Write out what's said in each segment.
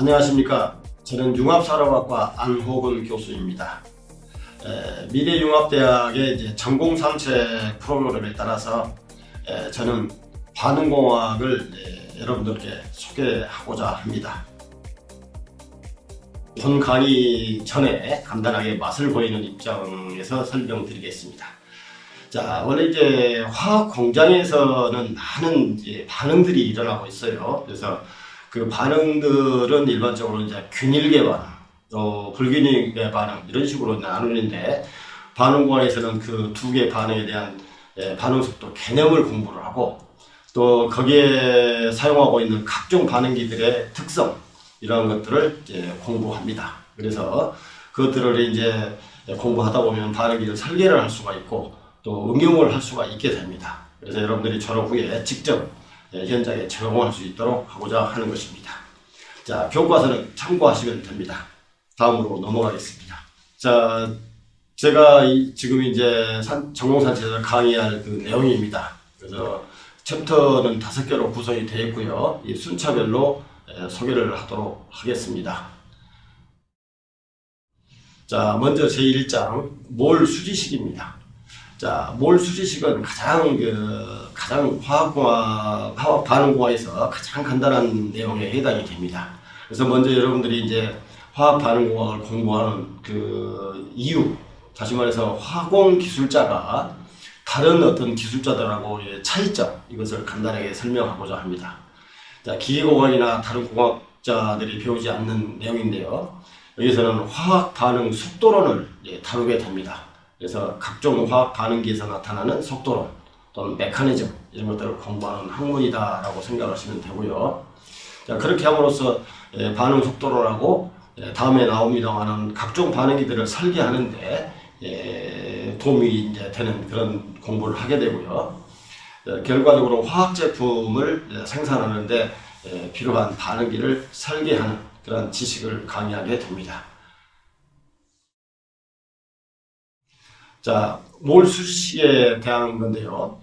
안녕하십니까. 저는 융합산업학과 안호근 교수입니다. 미래융합대학의 이제 전공산책 프로그램에 따라서 저는 반응공학을 여러분들께 소개하고자 합니다. 본 강의 전에 간단하게 맛을 보이는 입장에서 설명드리겠습니다. 자, 원래 이제 화학 공장에서는 많은 이제 반응들이 일어나고 있어요. 그래서 그 반응들은 일반적으로 이제 균일계 반응, 또 불균일계 반응 이런 식으로 나누는데 반응공학에서는 그 두 개 반응에 대한 반응 속도 개념을 공부를 하고 또 거기에 사용하고 있는 각종 반응기들의 특성 이러한 것들을 이제 공부합니다. 그래서 그것들을 이제 공부하다 보면 반응기를 설계를 할 수가 있고 또 응용을 할 수가 있게 됩니다. 그래서 여러분들이 졸업 후에 직접 현장에 적용할 수 있도록 하고자 하는 것입니다. 자, 교과서는 참고하시면 됩니다. 다음으로 넘어가겠습니다. 자, 제가 지금 이제 전공산책에서 강의할 그 내용입니다. 그래서 챕터는 5개로 구성이 되어 있고요. 이 순차별로 소개를 하도록 하겠습니다. 자, 먼저 제1장 몰 수지식입니다. 자, 몰 수지식은 가장 화학 반응공학에서 가장 간단한 내용에 해당이 됩니다. 그래서 먼저 여러분들이 이제 화학 반응공학을 공부하는 그 이유, 다시 말해서 화공 기술자가 다른 어떤 기술자들하고의 차이점, 이것을 간단하게 설명하고자 합니다. 자, 기계공학이나 다른 공학자들이 배우지 않는 내용인데요. 여기서는 화학 반응 속도론을 다루게 됩니다. 그래서 각종 화학 반응기에서 나타나는 속도론 또는 메커니즘 이런 것들을 공부하는 학문이다라고 생각하시면 되고요. 자, 그렇게 함으로써 반응 속도론하고 다음에 나옵니다만은 각종 반응기들을 설계하는데 도움이 이제 되는 그런 공부를 하게 되고요. 결과적으로 화학 제품을 생산하는데 필요한 반응기를 설계하는 그런 지식을 강의하게 됩니다. 자, 몰 수지식에 대한 건데요.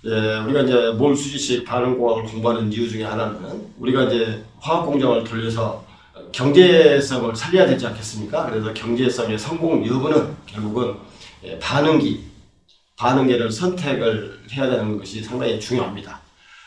우리가 이제 몰 수지식 반응공학을 공부하는 이유 중에 하나는 우리가 이제 화학 공정을 돌려서 경제성을 살려야 되지 않겠습니까? 그래서 경제성의 성공 여부는 결국은 반응계를 선택을 해야 되는 것이 상당히 중요합니다.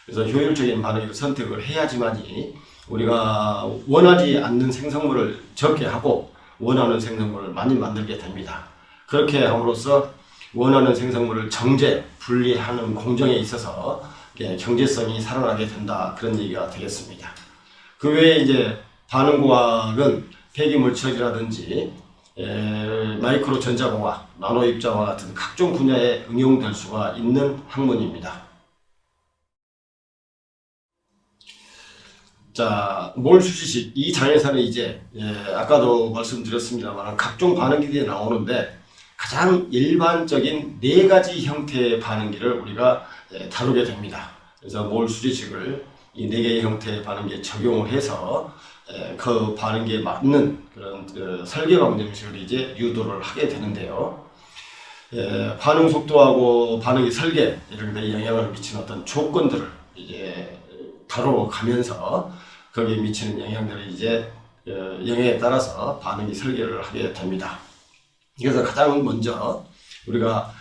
그래서 효율적인 반응계를 선택을 해야지만이 우리가 원하지 않는 생성물을 적게 하고 원하는 생성물을 많이 만들게 됩니다. 그렇게 함으로써 원하는 생성물을 정제, 분리하는 공정에 있어서 경제성이 살아나게 된다. 그런 얘기가 되겠습니다. 그 외에 이제 반응공학은 폐기물처리라든지 마이크로 전자공학, 나노 입자와 같은 각종 분야에 응용될 수가 있는 학문입니다. 자, 몰 수지식 이 장에서는 이제 아까도 말씀드렸습니다만 각종 반응기들이 나오는데 가장 일반적인 4가지 형태의 반응기를 우리가 다루게 됩니다. 그래서 몰 수지식을 이 4개의 형태의 반응기에 적용을 해서 그 반응기에 맞는 그런 설계 방정식을 이제 유도를 하게 되는데요. 반응 속도하고 반응의 설계 이런 데 영향을 미치는 어떤 조건들을 이제 다뤄가면서 거기에 미치는 영향들을 이제 영향에 따라서 반응이 설계를 하게 됩니다. 그래서 가장 먼저 우리가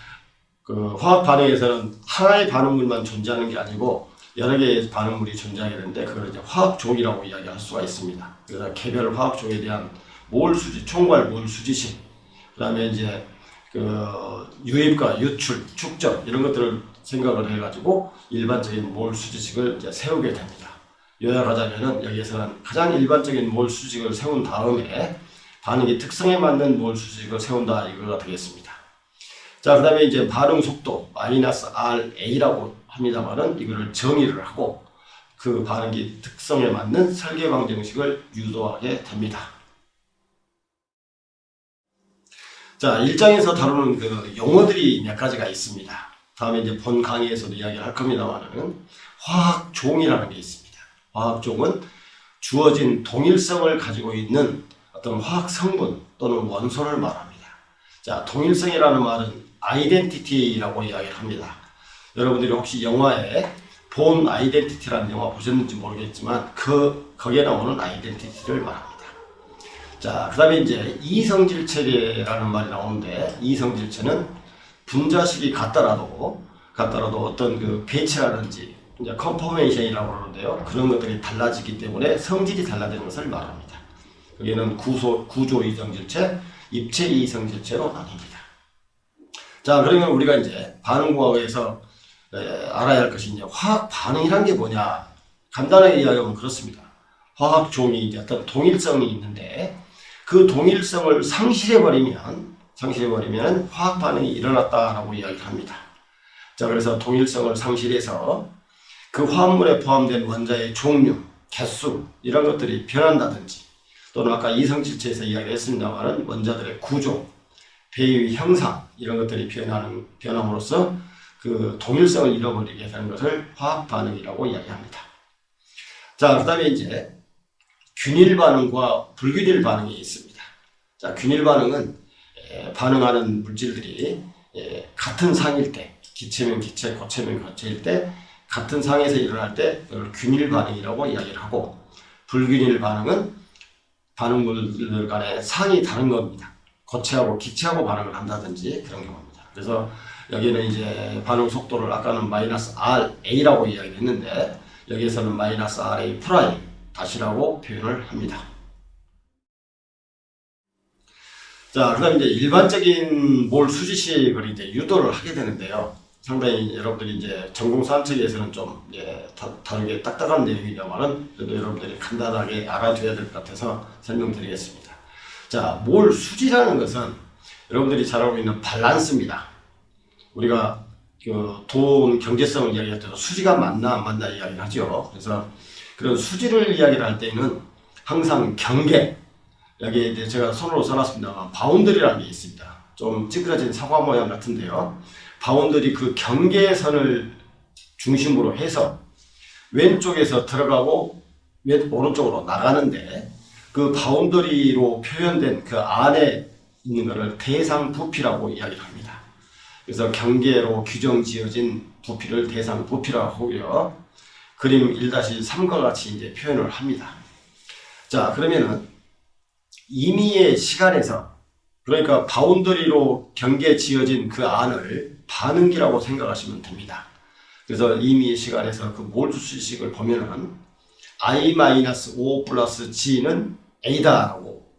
그 화학 반응에서는 하나의 반응물만 존재하는 게 아니고 여러 개의 반응물이 존재하게 되는데 그걸 이제 화학종이라고 이야기할 수가 있습니다. 그래서 개별 화학종에 대한 몰 수지, 총괄 몰 수지식, 그다음에 이제 그 유입과 유출, 축적 이런 것들을 생각을 해가지고 일반적인 몰 수지식을 이제 세우게 됩니다. 요약하자면은 여기에서는 가장 일반적인 몰 수지식을 세운 다음에 반응의 특성에 맞는 몰 수지식을 세운다 이거가 되겠습니다. 자, 그 다음에 이제 반응 속도 -RA라고 합니다만은 이거를 정의를 하고 그 반응기 특성에 맞는 설계 방정식을 유도하게 됩니다. 자, 1장에서 다루는 그 용어들이 몇 가지가 있습니다. 다음에 이제 본 강의에서도 이야기를 할 겁니다만은 화학종이라는 게 있습니다. 화학종은 주어진 동일성을 가지고 있는 어떤 화학 성분 또는 원소를 말합니다. 자, 동일성이라는 말은 아이덴티티라고 이야기를 합니다. 여러분들이 혹시 영화에 본 아이덴티티라는 영화 보셨는지 모르겠지만 거기에 나오는 아이덴티티를 말합니다. 자, 그 다음에 이제 이성질체라는 말이 나오는데, 이성질체는 분자식이 같더라도 어떤 그 배치라든지 이제 컨포메이션이라고 그러는데요. 그런 것들이 달라지기 때문에 성질이 달라지는 것을 말합니다. 여기는 구조 이성질체, 입체 이성질체로 나뉩니다. 자, 그러면 우리가 이제 반응공학에서 알아야 할 것이 이제 화학 반응이란 게 뭐냐? 간단하게 이야기하면 그렇습니다. 화학 종이 이제 어떤 동일성이 있는데 그 동일성을 상실해버리면 화학 반응이 일어났다라고 이야기를 합니다. 자, 그래서 동일성을 상실해서 그 화합물에 포함된 원자의 종류, 개수 이런 것들이 변한다든지, 또는 아까 이성질체에서 이야기했습니다만 원자들의 구조, 배의 형상 이런 것들이 변함으로써 그 동일성을 잃어버리게 되는 것을 화학 반응이라고 이야기합니다. 자, 그 다음에 이제 균일 반응과 불균일 반응이 있습니다. 자, 균일 반응은 반응하는 물질들이 같은 상일 때, 기체면 기체, 고체면 고체일 때 같은 상에서 일어날 때 그걸 균일 반응이라고 이야기를 하고, 불균일 반응은 반응물들 간의 상이 다른 겁니다. 고체하고 기체하고 반응을 한다든지 그런 경우입니다. 그래서 여기는 이제 반응 속도를 아까는 마이너스 RA라고 이야기했는데 여기에서는 마이너스 RA 프라임 다시라고 표현을 합니다. 자, 그 다음에 이제 일반적인 몰 수지식을 이제 유도를 하게 되는데요. 상당히 여러분들이 이제 전공산 측에서는 좀 다르게 딱딱한 내용이지만은 그래도 여러분들이 간단하게 알아둬야 될 것 같아서 설명드리겠습니다. 자, 몰 수지라는 것은 여러분들이 잘 알고 있는 밸런스입니다. 우리가 그 돈 경제성을 이야기할 때도 수지가 맞나 안 맞나 이야기를 하죠. 그래서 그런 수지를 이야기를 할 때는 항상 경계, 여기 이제 제가 손으로 써놨습니다만 바운더리라는 게 있습니다. 좀 찌그러진 사과 모양 같은데요. 바운더리 그 경계선을 중심으로 해서 왼쪽에서 들어가고 오른쪽으로 나가는데 그 바운더리로 표현된 그 안에 있는 것을 대상 부피라고 이야기를 합니다. 그래서 경계로 규정 지어진 부피를 대상 부피라고 하고요. 그림 1-3과 같이 이제 표현을 합니다. 자, 그러면은 임의의 시간에서, 그러니까 바운더리로 경계 지어진 그 안을 반응기라고 생각하시면 됩니다. 그래서 임의의 시간에서 그 몰 수식을 보면은 I-O 플러스 G는 A다라고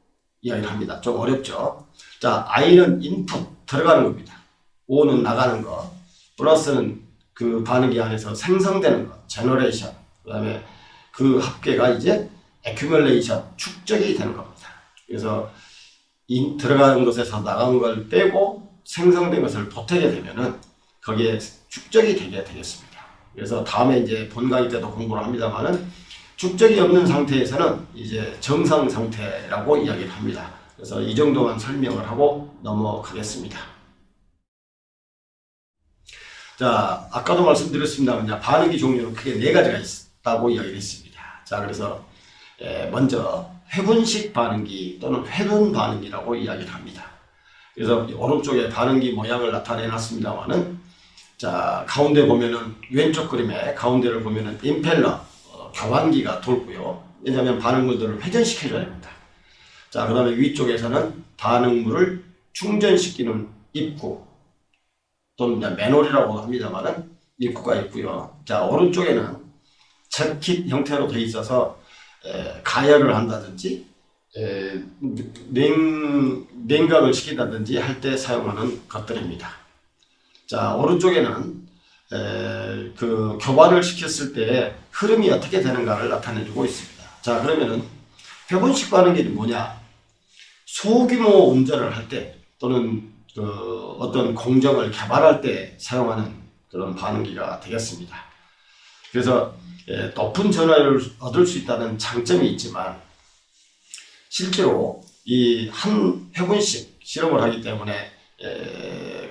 이야기를 합니다. 좀 어렵죠? 자, I는 인풋, 들어가는 겁니다. O는 나가는 거, 플러스는 그 반응기 안에서 생성되는 거, 제너레이션, 그 다음에 그 합계가 이제 애큐뮬레이션, 축적이 되는 겁니다. 그래서 들어가는 것에서 나간 걸 빼고 생성된 것을 보태게 되면은 거기에 축적이 되게 되겠습니다. 그래서 다음에 이제 본 강의 때도 공부를 합니다만은 축적이 없는 상태에서는 이제 정상 상태라고 이야기를 합니다. 그래서 이 정도만 설명을 하고 넘어가겠습니다. 자, 아까도 말씀드렸습니다만 반응기 종류는 크게 4가지가 있다고 이야기를 했습니다. 자, 그래서 먼저 회분식 반응기 또는 회분 반응기라고 이야기를 합니다. 그래서 오른쪽에 반응기 모양을 나타내 놨습니다만은, 자, 가운데 보면은 왼쪽 그림에 가운데를 보면은 임펠러, 교환기가 돌고요. 왜냐하면 반응물들을 회전시켜줘야 됩니다. 자, 그 다음에 위쪽에서는 반응물을 충전시키는 입구 또는 맨홀이라고 합니다만은 입구가 있고요. 자, 오른쪽에는 잭킷 형태로 되어 있어서 가열을 한다든지 냉각을 시킨다든지 할 때 사용하는 것들입니다. 자, 오른쪽에는 그 교반을 시켰을 때 흐름이 어떻게 되는가를 나타내주고 있습니다. 자, 그러면은 회분식 반응기는 뭐냐? 소규모 운전을 할 때 또는 그 어떤 공정을 개발할 때 사용하는 그런 반응기가 되겠습니다. 그래서 높은 전화율을 얻을 수 있다는 장점이 있지만 실제로 이 한 회분씩 실험을 하기 때문에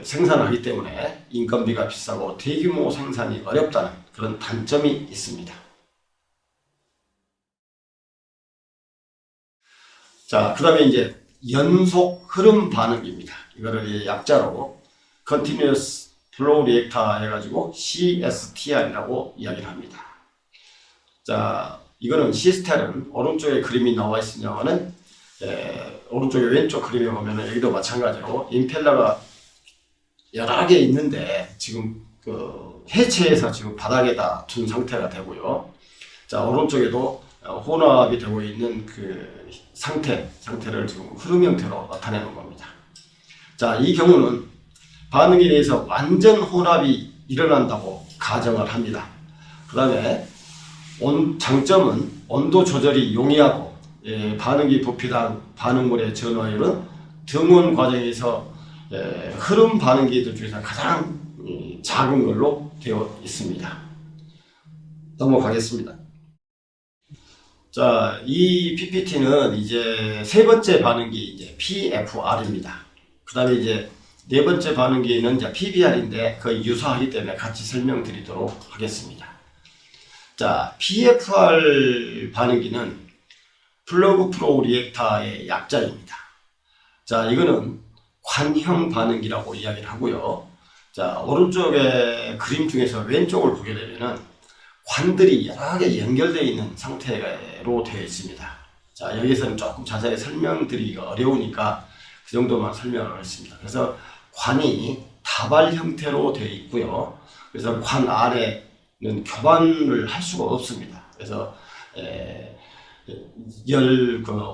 생산하기 때문에 인건비가 비싸고 대규모 생산이 어렵다는 그런 단점이 있습니다. 자, 그 다음에 연속 흐름 반응기입니다. 이거를 약자로 Continuous 플로우 리액터 해가지고 CSTR이라고 이야기를 합니다. 자, 이거는 CSTR은 오른쪽에 그림이 나와 있으냐면은 오른쪽에 왼쪽 그림에 보면은 여기도 마찬가지로 임펠러가 여러 개 있는데 지금 그 해체해서 지금 바닥에다 둔 상태가 되고요. 자, 오른쪽에도 혼합이 되고 있는 그 상태를 지금 흐름 형태로 나타내는 겁니다. 자, 이 경우는 반응에 대해서 완전 혼합이 일어난다고 가정을 합니다. 그 다음에 장점은 온도 조절이 용이하고 반응기 부피당 반응물의 전화율은 등원 과정에서 흐름 반응기들 중에서 가장 작은 걸로 되어 있습니다. 넘어가겠습니다. 자, 이 PPT는 이제 세 번째 반응기 이제 PFR입니다. 그 다음에 이제 네 번째 반응기는 이제 PBR인데 거의 유사하기 때문에 같이 설명드리도록 하겠습니다. 자, PFR 반응기는 플러그 플로우 리액터의 약자입니다. 자, 이거는 관형 반응기라고 이야기를 하고요. 자, 오른쪽에 그림 중에서 왼쪽을 보게 되면은 관들이 여러 개 연결되어 있는 상태로 되어 있습니다. 자, 여기서는 조금 자세히 설명드리기가 어려우니까 그 정도만 설명을 하겠습니다. 그래서 관이 다발 형태로 되어 있고요. 그래서 관 안에는 교반을 할 수가 없습니다. 그래서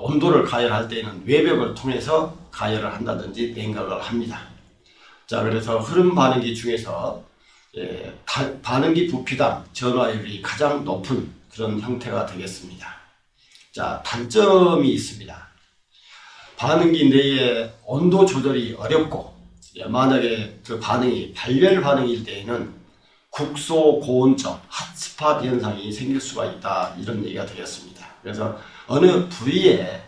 온도를 가열할 때는 외벽을 통해서 가열을 한다든지 냉각을 합니다. 자, 그래서 흐름 반응기 중에서 반응기 부피당 전화율이 가장 높은 그런 형태가 되겠습니다. 자, 단점이 있습니다. 반응기 내에 온도 조절이 어렵고 만약에 그 반응이 발열 반응일 때에는 국소 고온점, 핫스팟 현상이 생길 수가 있다, 이런 얘기가 되겠습니다. 그래서 어느 부위에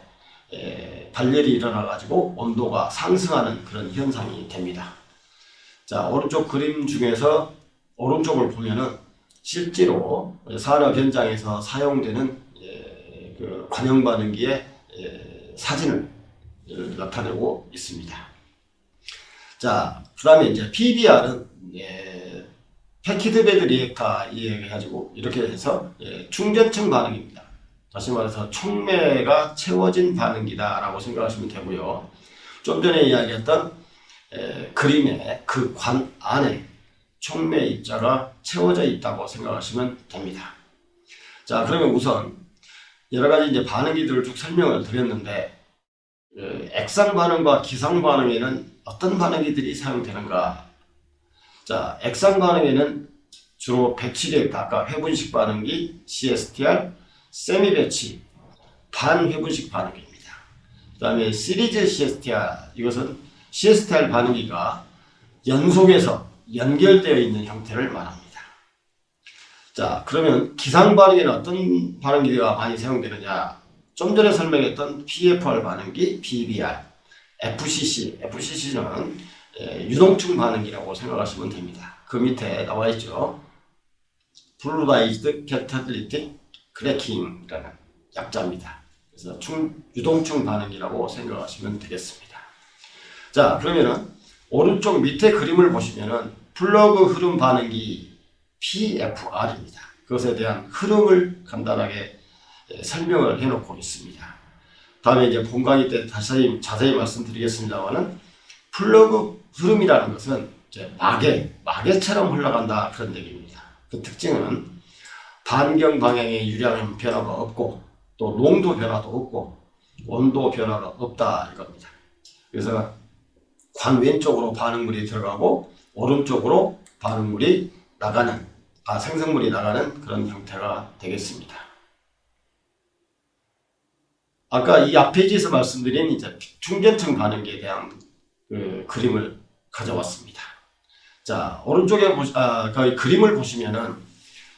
발열이 일어나 가지고 온도가 상승하는 그런 현상이 됩니다. 자, 오른쪽 그림 중에서 오른쪽을 보면은 실제로 산업 현장에서 사용되는 그 관형 반응기의 사진을 나타내고 있습니다. 자, 그 다음에 이제 PBR은 패키드 베드 리액터 이야기해가지고 이렇게 해서 충전층 반응입니다. 다시 말해서 촉매가 채워진 반응기다라고 생각하시면 되고요. 좀 전에 이야기했던 그림의 그 관 안에 촉매 입자가 채워져 있다고 생각하시면 됩니다. 자, 그러면 우선 여러 가지 이제 반응기들을 쭉 설명을 드렸는데 액상 반응과 기상 반응에는 어떤 반응기들이 사용되는가? 자, 액상 반응에는 주로 배치 리액터, 아까 회분식 반응기 CSTR, 세미 배치, 반회분식 반응기입니다. 그 다음에 시리즈 CSTR, 이것은 CSTR 반응기가 연속해서 연결되어 있는 형태를 말합니다. 자, 그러면 기상 반응에는 어떤 반응기가 많이 사용되느냐? 좀 전에 설명했던 PFR 반응기, PBR, FCC는 유동층 반응기라고 생각하시면 됩니다. 그 밑에 나와 있죠. Fluidized Catalytic Cracking이라는 약자입니다. 그래서 유동층 반응기라고 생각하시면 되겠습니다. 자, 그러면은 오른쪽 밑에 그림을 보시면은 플러그 흐름 반응기 PFR입니다. 그것에 대한 흐름을 간단하게 설명을 해놓고 있습니다. 다음에 이제 본 강의 때 다시 자세히 말씀드리겠습니다만은 플러그 흐름이라는 것은 이제 마개처럼 흘러간다, 그런 얘기입니다. 그 특징은 반경 방향의 유량 변화가 없고 또 농도 변화도 없고 온도 변화가 없다, 이겁니다. 그래서 관 왼쪽으로 반응물이 들어가고 오른쪽으로 반응물이 나가는, 생성물이 나가는 그런 형태가 되겠습니다. 아까 이 앞 페이지에서 말씀드린 이제 충전층 반응기에 대한 그 그림을 가져왔습니다. 자, 오른쪽에 그 그림을 보시면은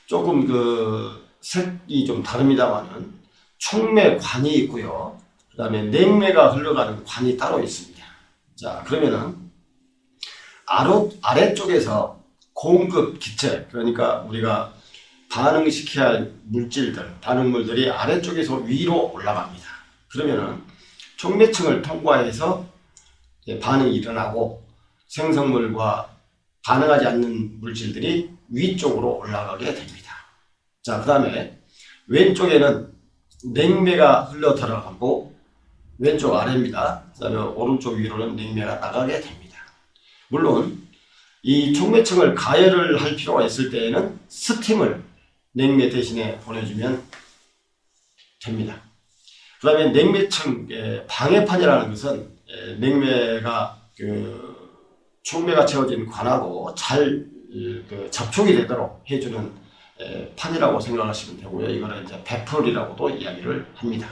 조금 그 색이 좀 다릅니다만은 촉매관이 있고요. 그 다음에 냉매가 흘러가는 관이 따로 있습니다. 자, 그러면은 아래쪽에서 공급 기체, 그러니까 우리가 반응시켜야 할 물질들, 반응물들이 아래쪽에서 위로 올라갑니다. 그러면은 촉매층을 통과해서 반응이 일어나고 생성물과 반응하지 않는 물질들이 위쪽으로 올라가게 됩니다. 자, 그 다음에 왼쪽에는 냉매가 흘러 들어가고 왼쪽 아래입니다. 그 다음에 오른쪽 위로는 냉매가 나가게 됩니다. 물론 이 촉매층을 가열을 할 필요가 있을 때에는 스팀을 냉매 대신에 보내주면 됩니다. 그 다음에 냉매층 방해판이라는 것은 냉매가 촉매가 채워진 관하고 잘 접촉이 되도록 해주는 판이라고 생각하시면 되고요. 이거는 이제 베풀이라고도 이야기를 합니다.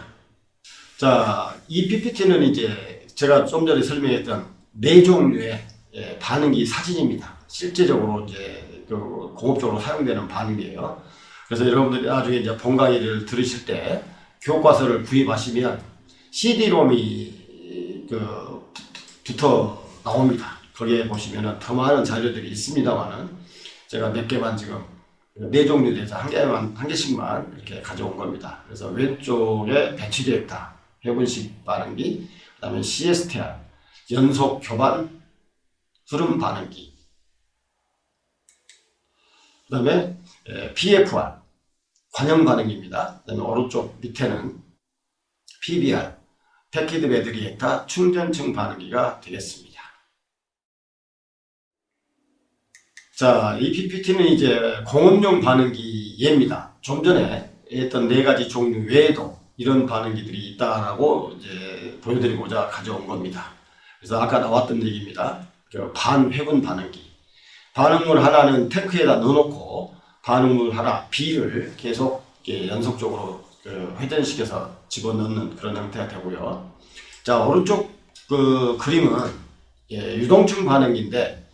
자, 이 PPT는 이제 제가 좀 전에 설명했던 네 종류의 반응기 사진입니다. 실제적으로 이제 공업적으로 사용되는 반응기예요. 그래서 여러분들이 나중에 이제 본 강의를 들으실 때 교과서를 구입하시면 CD-ROM이 붙어 나옵니다. 거기에 보시면은 더 많은 자료들이 있습니다만은 제가 몇 개만 지금 네 종류에 대해서 한 개씩만 이렇게 가져온 겁니다. 그래서 왼쪽에 배치되었다. 회분식 반응기, 그 다음에 CSTR, 연속 교반 흐름 반응기, 그 다음에 PFR, 관형 반응기입니다. 그 다음에 오른쪽 밑에는 PBR, 패키드 배터리 액타 충전층 반응기가 되겠습니다. 자, 이 PPT는 이제 공업용 반응기 예입니다. 좀 전에 했던 네 가지 종류 외에도 이런 반응기들이 있다라고 이제 보여드리고자 가져온 겁니다. 그래서 아까 나왔던 얘기입니다. 반회분 반응기. 반응물 하나는 탱크에다 넣어놓고 반응물 하나 B를 계속 연속적으로 회전시켜서 집어넣는 그런 형태가 되고요. 자, 오른쪽 그림은 유동층 반응기인데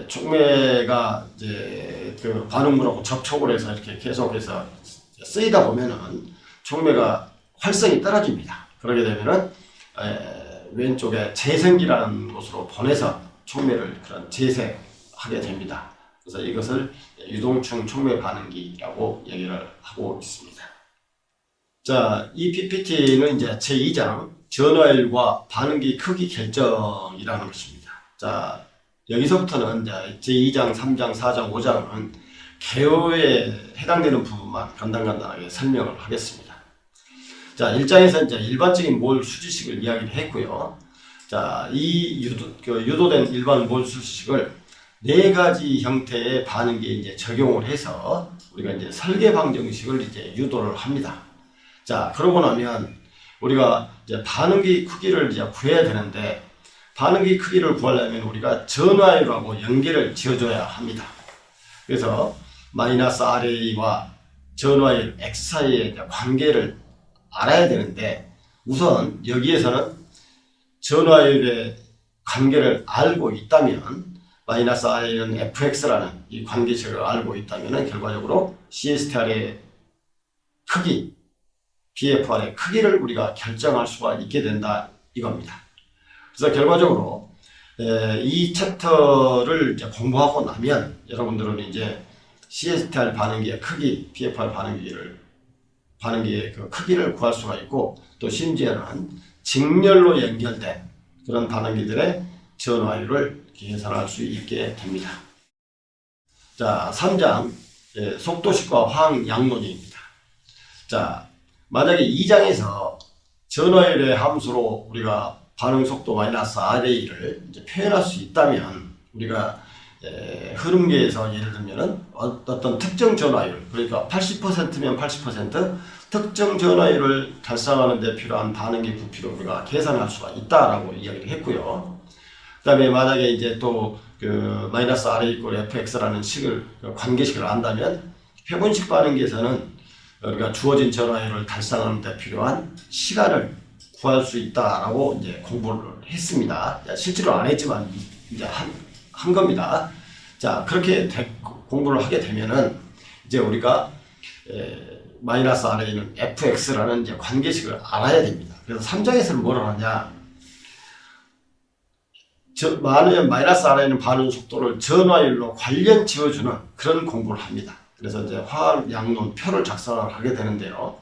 촉매가 이제 반응물하고 접촉을 해서 이렇게 계속해서 쓰이다 보면은 촉매가 활성이 떨어집니다. 그러게 되면은 왼쪽에 재생기라는 곳으로 보내서 촉매를 그런 재생하게 됩니다. 그래서 이것을 유동층 촉매 반응기라고 얘기를 하고 있습니다. 자, 이 PPT는 이제 제2장 전화율과 반응기 크기 결정이라는 것입니다. 자, 여기서부터는 이제 제2장, 3장, 4장, 5장은 개요에 해당되는 부분만 간단하게 설명을 하겠습니다. 자, 1장에서 이제 일반적인 몰 수지식을 이야기를 했고요. 자, 이 유도된 일반 몰 수지식을 네 가지 형태의 반응기에 이제 적용을 해서 우리가 이제 설계 방정식을 이제 유도를 합니다. 자, 그러고 나면 우리가 이제 반응기 크기를 이제 구해야 되는데 반응기 크기를 구하려면 우리가 전화율하고 연계를 지어줘야 합니다. 그래서 마이너스 RA와 전화율 X 사이의 관계를 알아야 되는데 우선 여기에서는 전화율의 관계를 알고 있다면 마이너스 RA는 FX라는 이 관계식을 알고 있다면 결과적으로 CSTR의 크기, BFR의 크기를 우리가 결정할 수가 있게 된다 이겁니다. 그래서 결과적으로 이 챕터를 이제 공부하고 나면 여러분들은 이제 CSTR 반응기의 크기, BFR 반응기의 그 크기를 구할 수가 있고 또 심지어는 직렬로 연결된 그런 반응기들의 전화율을 계산할 수 있게 됩니다. 자, 3장 속도식과 화학 양론입니다. 자, 만약에 2장에서 전화율의 함수로 우리가 반응 속도 마이너스 RA를 이제 표현할 수 있다면 우리가 흐름계에서 예를 들면은 어떤 특정 전화율, 그러니까 80%면 80% 특정 전화율을 달성하는 데 필요한 반응기 부피를 우리가 계산할 수가 있다라고 이야기를 했고요. 그 다음에 만약에 이제 또 마이너스 RA 이꼴 FX라는 관계식을 안다면 회분식 반응기에서는 우리가 주어진 전화율을 달성하는 데 필요한 시간을 구할 수 있다라고 이제 공부를 했습니다. 실제로 안 했지만 이제 한 겁니다. 자, 그렇게 공부를 하게 되면은 이제 우리가 마이너스 RA는 FX라는 이제 관계식을 알아야 됩니다. 그래서 3장에서는 뭐를 하냐? 만약 마이너스 RA는 반응 속도를 전화율로 관련 지어주는 그런 공부를 합니다. 그래서 이제 화학 양론 표를 작성을 하게 되는데요.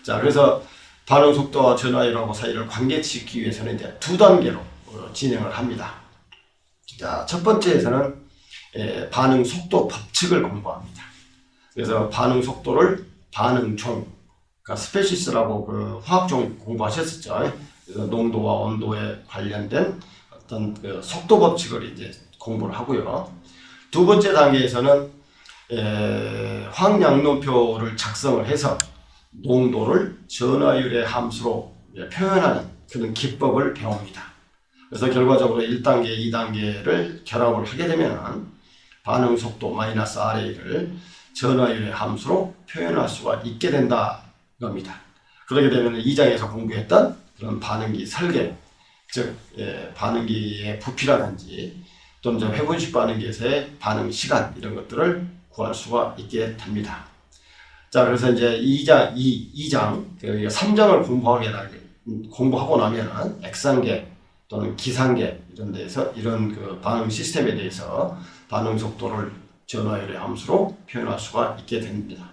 자, 그래서 반응 속도와 전화율하고 사이를 관계짓기 위해서는 이제 두 단계로 진행을 합니다. 자, 첫 번째에서는 반응 속도 법칙을 공부합니다. 그래서 반응 속도를 반응종, 그러니까 스페시스라고 그 화학종 공부하셨었죠. 그래서 농도와 온도에 관련된 어떤 그 속도 법칙을 이제 공부를 하고요. 두 번째 단계에서는 황양론표를 작성을 해서 농도를 전화율의 함수로 표현하는 그런 기법을 배웁니다. 그래서 결과적으로 1단계, 2단계를 결합을 하게 되면 반응 속도 마이너스 RA를 전화율의 함수로 표현할 수가 있게 된다 겁니다. 그렇게 되면 2장에서 공부했던 그런 반응기 설계, 즉 반응기의 부피라든지 또는 회분식 반응기에서의 반응 시간 이런 것들을 구할 수가 있게 됩니다. 자, 그래서 이제 2장, 3장을 공부하고 나면은 액상계 또는 기상계 이런 데서 이런 그 반응 시스템에 대해서 반응 속도를 전화율의 함수로 표현할 수가 있게 됩니다.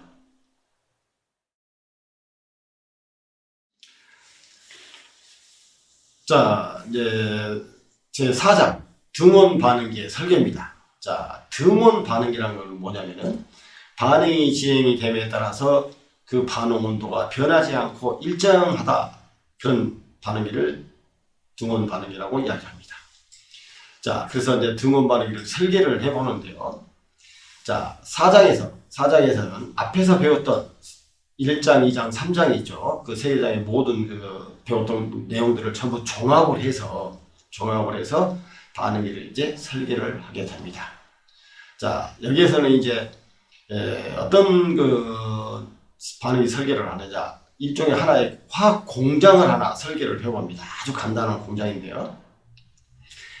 자, 이제 제 4장 등원 반응기의 설계입니다. 자, 등원 반응기라는 건 뭐냐면은 반응이 진행이 됨에 따라서 그 반응 온도가 변하지 않고 일정하다, 그런 반응기를 등원 반응기라고 이야기합니다. 자, 그래서 이제 등원 반응기를 설계를 해보는데요. 자, 4장에서는 앞에서 배웠던 1장, 2장, 3장이 있죠. 그 세 장의 모든 그 배웠던 내용들을 전부 종합을 해서 반응기를 이제 설계를 하게 됩니다. 자, 여기에서는 이제 어떤 그 반응기 설계를 하느냐, 일종의 하나의 화학 공장을 하나 설계를 해봅니다. 아주 간단한 공장인데요.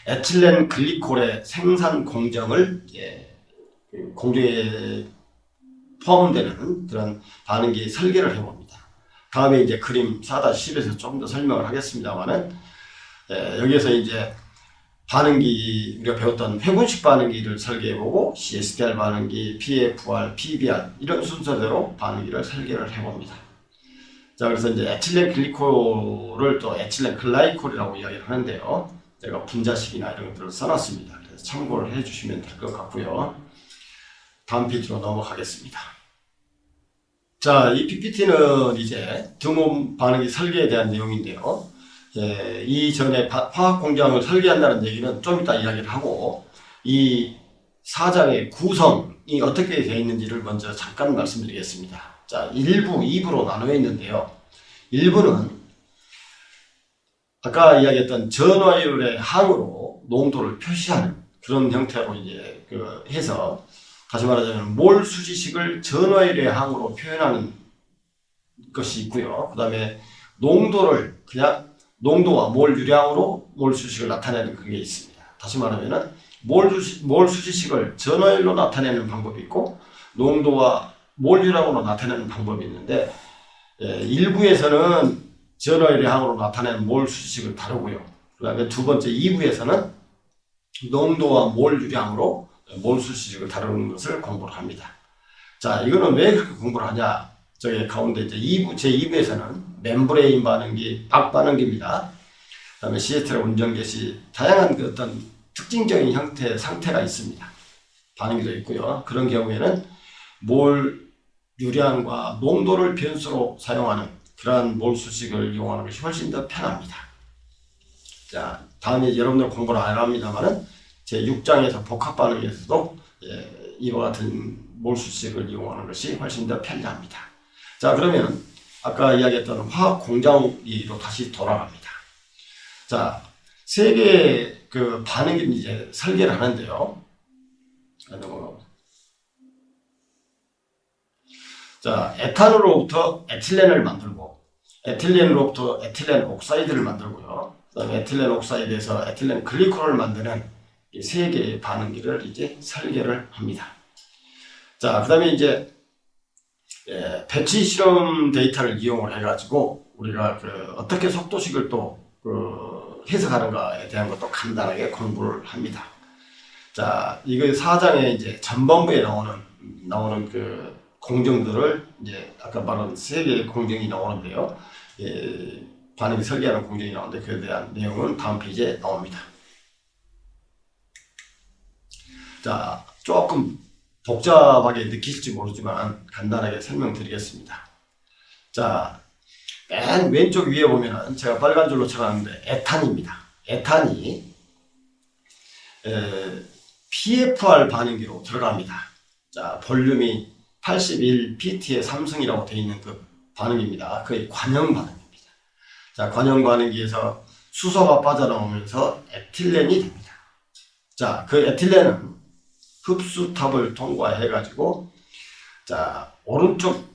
에틸렌 글리콜의 생산 공정을 공정에 포함되는 그런 반응기 설계를 해봅니다. 다음에 이제 그림 4-10에서 조금 더 설명을 하겠습니다만은 여기에서 이제 반응기, 우리가 배웠던 회분식 반응기를 설계해보고 CSTR 반응기, PFR, PBR 이런 순서대로 반응기를 설계를 해봅니다. 자, 그래서 이제 에틸렌 글리콜을 또 에틸렌 글라이콜이라고 이야기를 하는데요. 제가 분자식이나 이런 것들을 써놨습니다. 그래서 참고를 해주시면 될 것 같고요. 다음 페이지로 넘어가겠습니다. 자, 이 PPT는 이제 등원 반응기 설계에 대한 내용인데요. 이전에 화학 공장을 설계한다는 얘기는 좀 이따 이야기를 하고, 이 4장의 구성이 어떻게 되어 있는지를 먼저 잠깐 말씀드리겠습니다. 자, 1부, 2부로 나누어 있는데요. 1부는 아까 이야기했던 전화율의 항으로 농도를 표시하는 그런 형태로 이제 해서, 다시 말하자면 몰 수지식을 전화율의 항으로 표현하는 것이 있고요. 그 다음에 농도를 그냥 농도와 몰 유량으로 몰 수식을 나타내는 그게 있습니다. 다시 말하면은 몰 수지식을 전화율로 나타내는 방법이 있고 농도와 몰 유량으로 나타내는 방법이 있는데, 일부에서는 전화율의 항으로 나타내는 몰 수지식을 다루고요. 그 다음에 두 번째 2부에서는 농도와 몰 유량으로 몰 수지식을 다루는 것을 공부를 합니다. 자, 이거는 왜 그렇게 공부를 하냐? 저기 가운데 이제 제2부에서는 멤브레인 반응기, 박 반응기입니다. 그 다음에 CSTR 운전 개시, 다양한 그 어떤 특징적인 형태의 상태가 있습니다. 반응기도 있고요. 그런 경우에는 몰 유량과 농도를 변수로 사용하는 그러한 몰 수식을 이용하는 것이 훨씬 더 편합니다. 자, 다음에 여러분들 공부를 안 합니다만은 제 6장에서 복합 반응에서도 이와 같은 몰 수식을 이용하는 것이 훨씬 더 편리합니다. 자, 그러면 아까 이야기했던 화학 공장으로 다시 돌아갑니다. 자, 세 개의 그 반응기를 이제 설계를 하는데요. 자, 에탄으로부터 에틸렌을 만들고, 에틸렌으로부터 에틸렌 옥사이드를 만들고요. 그 다음에 에틸렌 옥사이드에서 에틸렌 글리콜을 만드는 이 세 개의 반응기를 이제 설계를 합니다. 자, 그 다음에 이제 배치 실험 데이터를 이용을 해가지고 우리가 어떻게 속도식을 또 해석하는가에 대한 것도 간단하게 공부를 합니다. 자, 이거 4장에 이제 전반부에 나오는 그 공정들을 이제 아까 말한 세 개의 공정이 나오는데요. 반응기 설계하는 공정이 나오는데 그에 대한 내용은 다음 페이지에 나옵니다. 자, 조금 복잡하게 느끼실지 모르지만 간단하게 설명드리겠습니다. 자, 맨 왼쪽 위에 보면은 제가 빨간 줄로 쳐놨는데 에탄입니다. 에탄이 PFR 반응기로 들어갑니다. 자, 볼륨이 81pt의 3승이라고 되어 있는 그 반응입니다. 거의 관형 반응입니다. 자, 관형 반응기에서 수소가 빠져나오면서 에틸렌이 됩니다. 자, 그 에틸렌은 흡수탑을 통과해가지고, 자, 오른쪽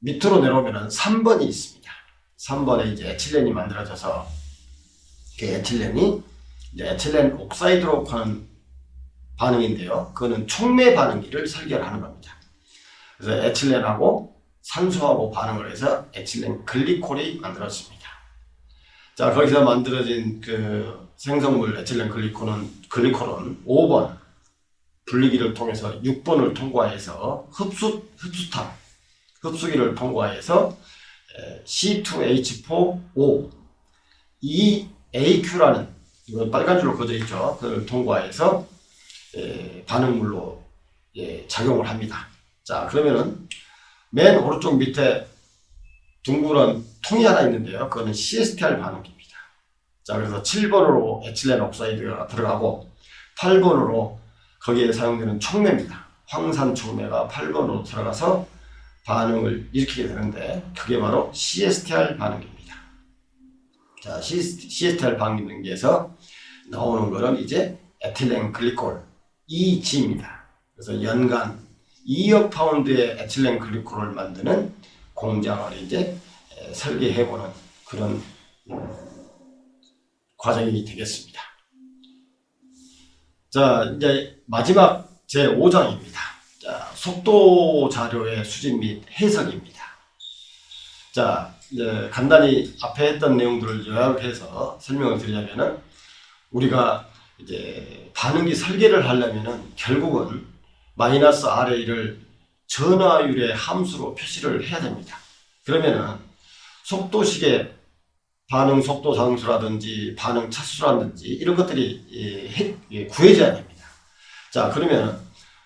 밑으로 내려오면은 3번이 있습니다. 3번에 이제 에틸렌이 만들어져서, 그 에틸렌이 이제 에틸렌 옥사이드로 하는 반응인데요. 그거는 촉매 반응기를 설계하는 겁니다. 그래서 에틸렌하고 산소하고 반응을 해서 에틸렌 글리콜이 만들어집니다. 자, 거기서 만들어진 그 생성물 에틸렌 글리콜은 5번 분리기를 통해서 6번을 통과해서 흡수기를 통과해서 C2H4O EAQ라는 이건 빨간 줄로 그어져 있죠. 그걸 통과해서 반응물로 작용을 합니다. 자, 그러면은 맨 오른쪽 밑에 둥그런 통이 하나 있는데요. 그거는 CSTR 반응기입니다. 자, 그래서 7번으로 에틸렌 옥사이드가 들어가고 8번으로 거기에 사용되는 촉매입니다. 황산 촉매가 8번으로 들어가서 반응을 일으키게 되는데 그게 바로 CSTR 반응기입니다. 자, CSTR 반응기에서 나오는 거는 이제 에틸렌 글리콜 EG입니다. 그래서 연간 2억 파운드의 에틸렌 글리콜을 만드는 공장을 이제 설계해보는 그런 과정이 되겠습니다. 자, 이제 마지막 제5장입니다. 자, 속도 자료의 수집 및 해석입니다. 자, 이제 간단히 앞에 했던 내용들을 요약해서 설명을 드리자면은 우리가 이제 반응기 설계를 하려면은 결국은 마이너스 RA를 전화율의 함수로 표시를 해야 됩니다. 그러면은 속도식의 반응 속도 상수라든지 반응 차수라든지 이런 것들이 구해져야 됩니다. 자, 그러면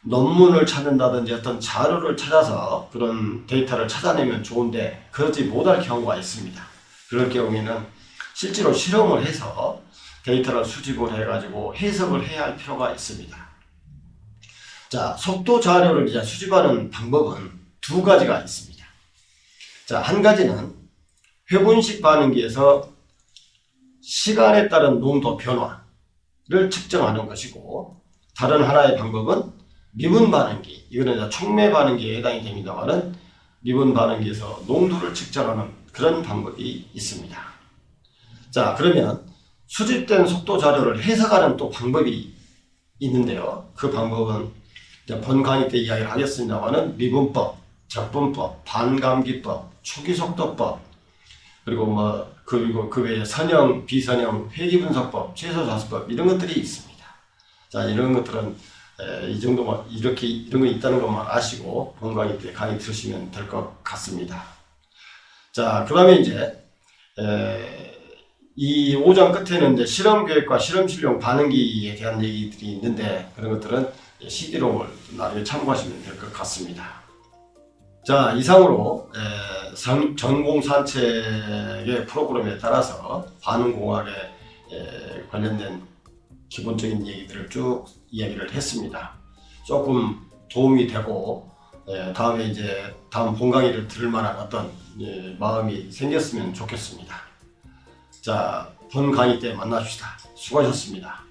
논문을 찾는다든지 어떤 자료를 찾아서 그런 데이터를 찾아내면 좋은데 그러지 못할 경우가 있습니다. 그럴 경우에는 실제로 실험을 해서 데이터를 수집을 해가지고 해석을 해야 할 필요가 있습니다. 자, 속도 자료를 이제 수집하는 방법은 두 가지가 있습니다. 자, 한 가지는 회분식 반응기에서 시간에 따른 농도 변화를 측정하는 것이고, 다른 하나의 방법은 미분 반응기, 이거는 이제 촉매 반응기에 해당이 됩니다만은 미분 반응기에서 농도를 측정하는 그런 방법이 있습니다. 자, 그러면 수집된 속도 자료를 해석하는 또 방법이 있는데요. 그 방법은 이제 본 강의 때 이야기를 하겠습니다만은 미분법, 적분법, 반감기법, 초기속도법, 그리고 그리고 그 외에 선형, 비선형, 회기분석법, 최소자수법 이런 것들이 있습니다. 자, 이런 것들은 이 정도만 이런 거 있다는 것만 아시고 본 강의 때 강의 들으시면 될 것 같습니다. 자, 그다음에 이제 이 5장 끝에는 이제 실험 계획과 실험 실용 반응기에 대한 얘기들이 있는데 그런 것들은 CD롬을 나중에 참고하시면 될 것 같습니다. 자, 이상으로 전공산책의 프로그램에 따라서 반응공학에 관련된 기본적인 얘기들을 쭉 이야기를 했습니다. 조금 도움이 되고 다음에 이제 다음 본 강의를 들을 만한 어떤 마음이 생겼으면 좋겠습니다. 자, 본 강의 때 만납시다. 수고하셨습니다.